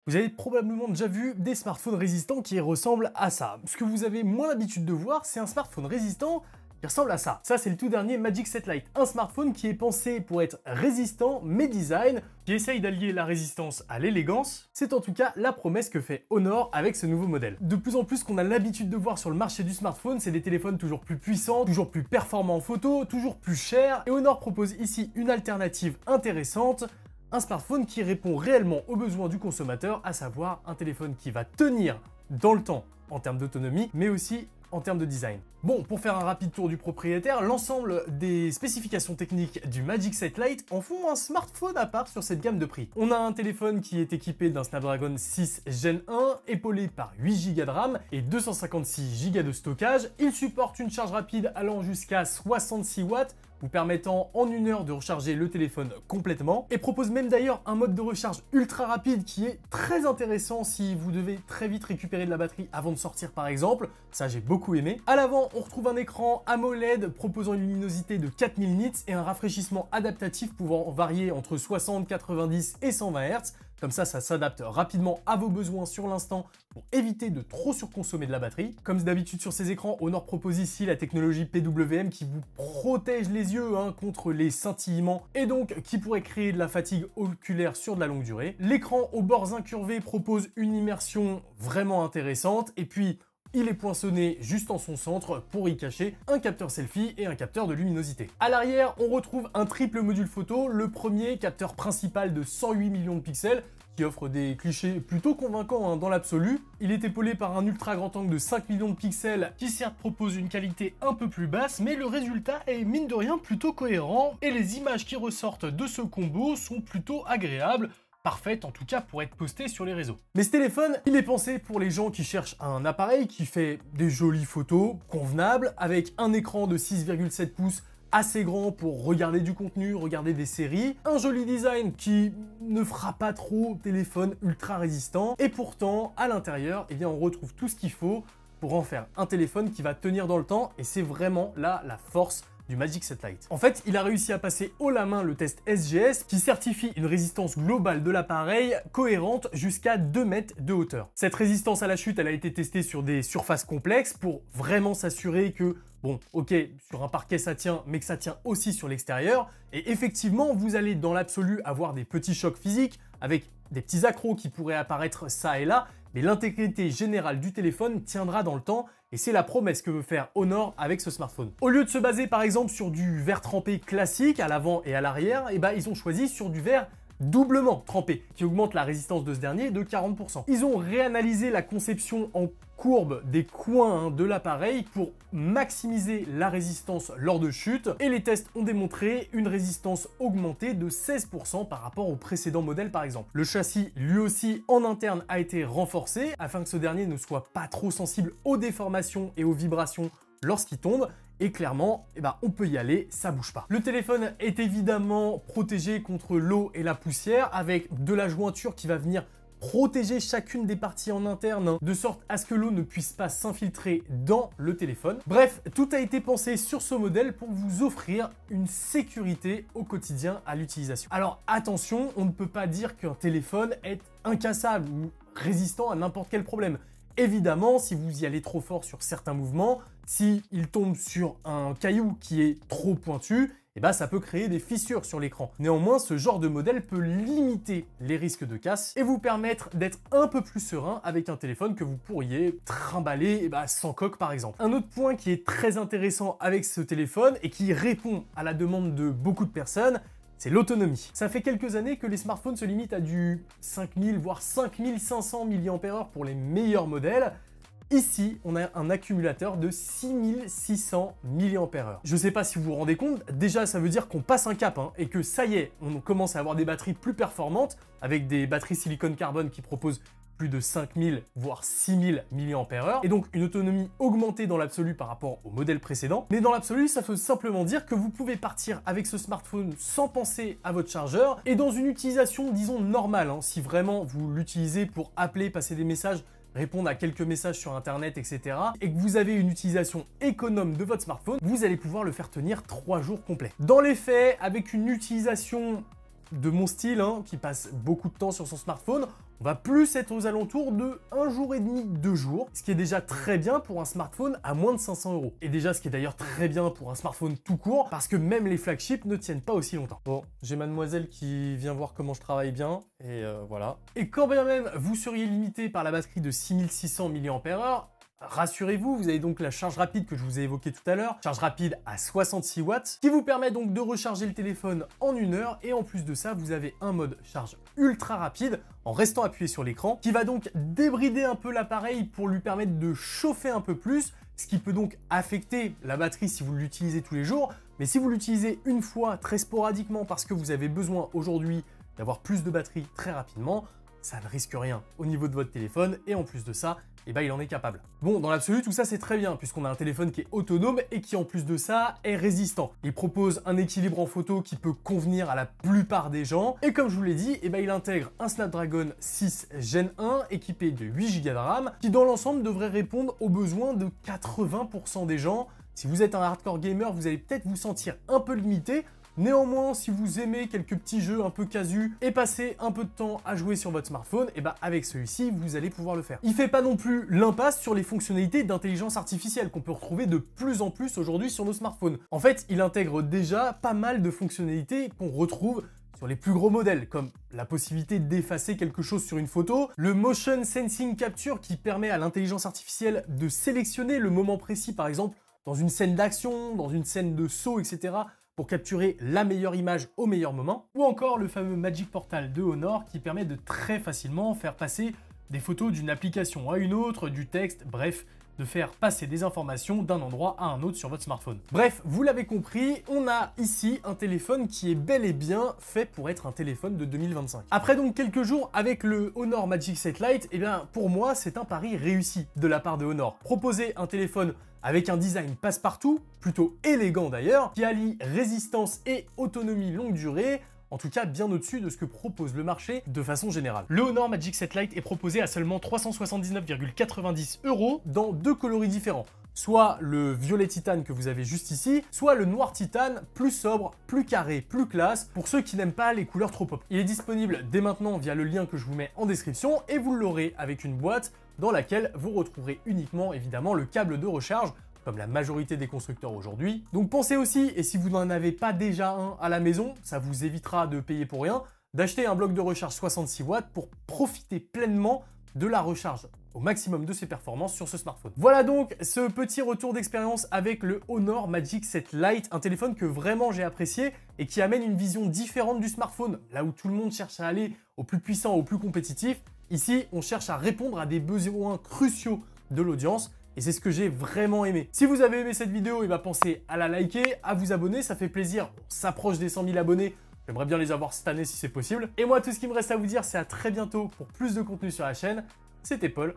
Vous avez probablement déjà vu des smartphones résistants qui ressemblent à ça. Ce que vous avez moins l'habitude de voir, c'est un smartphone résistant qui ressemble à ça. Ça, c'est le tout dernier Magic 7 Lite, un smartphone qui est pensé pour être résistant mais design, qui essaye d'allier la résistance à l'élégance. C'est en tout cas la promesse que fait Honor avec ce nouveau modèle. De plus en plus qu'on a l'habitude de voir sur le marché du smartphone, c'est des téléphones toujours plus puissants, toujours plus performants en photo, toujours plus chers, et Honor propose ici une alternative intéressante, un smartphone qui répond réellement aux besoins du consommateur, à savoir un téléphone qui va tenir dans le temps en termes d'autonomie, mais aussi en termes de design. Bon, pour faire un rapide tour du propriétaire, l'ensemble des spécifications techniques du Magic 7 Lite en font un smartphone à part sur cette gamme de prix. On a un téléphone qui est équipé d'un Snapdragon 6 Gen 1, épaulé par 8 Go de RAM et 256 Go de stockage. Il supporte une charge rapide allant jusqu'à 66 watts, vous permettant en 1 heure de recharger le téléphone complètement, et propose même d'ailleurs un mode de recharge ultra rapide qui est très intéressant si vous devez très vite récupérer de la batterie avant de sortir par exemple. Ça, j'ai beaucoup aimé. À l'avant, on retrouve un écran AMOLED proposant une luminosité de 4000 nits et un rafraîchissement adaptatif pouvant varier entre 60, 90 et 120 Hz. Comme ça s'adapte rapidement à vos besoins sur l'instant pour éviter de trop surconsommer de la batterie. Comme d'habitude sur ces écrans, Honor propose ici la technologie PWM qui vous protège les yeux contre les scintillements et donc qui pourrait créer de la fatigue oculaire sur de la longue durée. L'écran aux bords incurvés propose une immersion vraiment intéressante et puis il est poinçonné juste en son centre pour y cacher un capteur selfie et un capteur de luminosité. À l'arrière, on retrouve un triple module photo, le premier capteur principal de 108 millions de pixels, qui offre des clichés plutôt convaincants dans l'absolu. Il est épaulé par un ultra grand angle de 5 millions de pixels qui certes propose une qualité un peu plus basse, mais le résultat est mine de rien plutôt cohérent et les images qui ressortent de ce combo sont plutôt agréables. Parfaite en tout cas pour être postée sur les réseaux. Mais ce téléphone, il est pensé pour les gens qui cherchent un appareil qui fait des jolies photos convenables, avec un écran de 6,7 pouces assez grand pour regarder du contenu, regarder des séries, un joli design qui ne fera pas trop téléphone ultra résistant, et pourtant à l'intérieur, eh bien, on retrouve tout ce qu'il faut pour en faire un téléphone qui va tenir dans le temps, et c'est vraiment là la force du Magic 7 Lite. En fait, il a réussi à passer haut la main le test SGS qui certifie une résistance globale de l'appareil cohérente jusqu'à 2 mètres de hauteur. Cette résistance à la chute, elle a été testée sur des surfaces complexes pour vraiment s'assurer que, bon, ok, sur un parquet ça tient, mais que ça tient aussi sur l'extérieur. Et effectivement, vous allez dans l'absolu avoir des petits chocs physiques avec des petits accros qui pourraient apparaître ça et là, mais l'intégrité générale du téléphone tiendra dans le temps et c'est la promesse que veut faire Honor avec ce smartphone. Au lieu de se baser par exemple sur du verre trempé classique à l'avant et à l'arrière, ils ont choisi sur du verre doublement trempé, qui augmente la résistance de ce dernier de 40%. Ils ont réanalysé la conception en courbe des coins de l'appareil pour maximiser la résistance lors de chute, et les tests ont démontré une résistance augmentée de 16% par rapport au précédent modèle par exemple. Le châssis, lui aussi, en interne a été renforcé afin que ce dernier ne soit pas trop sensible aux déformations et aux vibrations lorsqu'il tombe, et clairement, on peut y aller, ça bouge pas. Le téléphone est évidemment protégé contre l'eau et la poussière avec de la jointure qui va venir protéger chacune des parties en interne de sorte à ce que l'eau ne puisse pas s'infiltrer dans le téléphone. Bref, tout a été pensé sur ce modèle pour vous offrir une sécurité au quotidien à l'utilisation. Alors attention, on ne peut pas dire qu'un téléphone est incassable ou résistant à n'importe quel problème. Évidemment, si vous y allez trop fort sur certains mouvements, s'il tombe sur un caillou qui est trop pointu, ça peut créer des fissures sur l'écran. Néanmoins, ce genre de modèle peut limiter les risques de casse et vous permettre d'être un peu plus serein avec un téléphone que vous pourriez trimballer sans coque par exemple. Un autre point qui est très intéressant avec ce téléphone et qui répond à la demande de beaucoup de personnes, c'est l'autonomie. Ça fait quelques années que les smartphones se limitent à du 5000 voire 5500 mAh pour les meilleurs modèles. Ici, on a un accumulateur de 6600 mAh. Je ne sais pas si vous vous rendez compte, déjà ça veut dire qu'on passe un cap et que ça y est, on commence à avoir des batteries plus performantes avec des batteries silicone carbone qui proposent plus de 5000 voire 6000 mAh et donc une autonomie augmentée dans l'absolu par rapport au modèle précédent. Mais dans l'absolu, ça veut simplement dire que vous pouvez partir avec ce smartphone sans penser à votre chargeur et dans une utilisation, disons, normale. Si vraiment vous l'utilisez pour appeler, passer des messages, répondre à quelques messages sur internet, etc. et que vous avez une utilisation économe de votre smartphone, vous allez pouvoir le faire tenir 3 jours complets. Dans les faits, avec une utilisation de mon style, hein, qui passe beaucoup de temps sur son smartphone, on va plus être aux alentours de 1 jour et demi, 2 jours, ce qui est déjà très bien pour un smartphone à moins de 500 €. Et déjà, ce qui est d'ailleurs très bien pour un smartphone tout court, parce que même les flagships ne tiennent pas aussi longtemps. Bon, j'ai mademoiselle qui vient voir comment je travaille bien, et voilà. Et quand bien même vous seriez limité par la batterie de 6600 mAh, rassurez-vous, vous avez donc la charge rapide que je vous ai évoquée tout à l'heure, charge rapide à 66 watts, qui vous permet donc de recharger le téléphone en 1 heure, et en plus de ça, vous avez un mode charge ultra rapide, en restant appuyé sur l'écran, qui va donc débrider un peu l'appareil pour lui permettre de chauffer un peu plus, ce qui peut donc affecter la batterie si vous l'utilisez tous les jours, mais si vous l'utilisez une fois, très sporadiquement, parce que vous avez besoin aujourd'hui d'avoir plus de batterie très rapidement, ça ne risque rien au niveau de votre téléphone, et en plus de ça, eh ben, il en est capable. Bon, dans l'absolu, tout ça c'est très bien, puisqu'on a un téléphone qui est autonome et qui en plus de ça est résistant. Il propose un équilibre en photo qui peut convenir à la plupart des gens, et comme je vous l'ai dit, eh ben, il intègre un Snapdragon 6 Gen 1 équipé de 8 Go de RAM, qui dans l'ensemble devrait répondre aux besoins de 80% des gens. Si vous êtes un hardcore gamer, vous allez peut-être vous sentir un peu limité. Néanmoins, si vous aimez quelques petits jeux un peu casus et passer un peu de temps à jouer sur votre smartphone, et bah avec celui-ci, vous allez pouvoir le faire. Il fait pas non plus l'impasse sur les fonctionnalités d'intelligence artificielle qu'on peut retrouver de plus en plus aujourd'hui sur nos smartphones. En fait, il intègre déjà pas mal de fonctionnalités qu'on retrouve sur les plus gros modèles, comme la possibilité d'effacer quelque chose sur une photo, le Motion Sensing Capture qui permet à l'intelligence artificielle de sélectionner le moment précis, par exemple, dans une scène d'action, dans une scène de saut, etc., pour capturer la meilleure image au meilleur moment, ou encore le fameux Magic Portal de Honor qui permet de très facilement faire passer des photos d'une application à une autre, du texte, bref, de faire passer des informations d'un endroit à un autre sur votre smartphone. Bref, vous l'avez compris, on a ici un téléphone qui est bel et bien fait pour être un téléphone de 2025. Après donc quelques jours avec le Honor Magic 7 Lite, eh bien pour moi c'est un pari réussi de la part de Honor. Proposer un téléphone avec un design passe-partout, plutôt élégant d'ailleurs, qui allie résistance et autonomie longue durée, en tout cas bien au-dessus de ce que propose le marché de façon générale. Le Honor Magic 7 Lite est proposé à seulement 379,90 € dans 2 coloris différents. Soit le violet titane que vous avez juste ici, soit le noir titane, plus sobre, plus carré, plus classe, pour ceux qui n'aiment pas les couleurs trop pop. Il est disponible dès maintenant via le lien que je vous mets en description, et vous l'aurez avec une boîte dans laquelle vous retrouverez uniquement évidemment le câble de recharge, comme la majorité des constructeurs aujourd'hui. Donc pensez aussi, et si vous n'en avez pas déjà un à la maison, ça vous évitera de payer pour rien, d'acheter un bloc de recharge 66 watts pour profiter pleinement de la recharge au maximum de ses performances sur ce smartphone. Voilà donc ce petit retour d'expérience avec le Honor Magic 7 Lite, un téléphone que vraiment j'ai apprécié et qui amène une vision différente du smartphone. Là où tout le monde cherche à aller au plus puissant, au plus compétitif, ici on cherche à répondre à des besoins cruciaux de l'audience. Et c'est ce que j'ai vraiment aimé. Si vous avez aimé cette vidéo, pensez à la liker, à vous abonner, ça fait plaisir. On s'approche des 100 000 abonnés. J'aimerais bien les avoir cette année si c'est possible. Et moi, tout ce qui me reste à vous dire, c'est à très bientôt pour plus de contenu sur la chaîne. C'était Paul.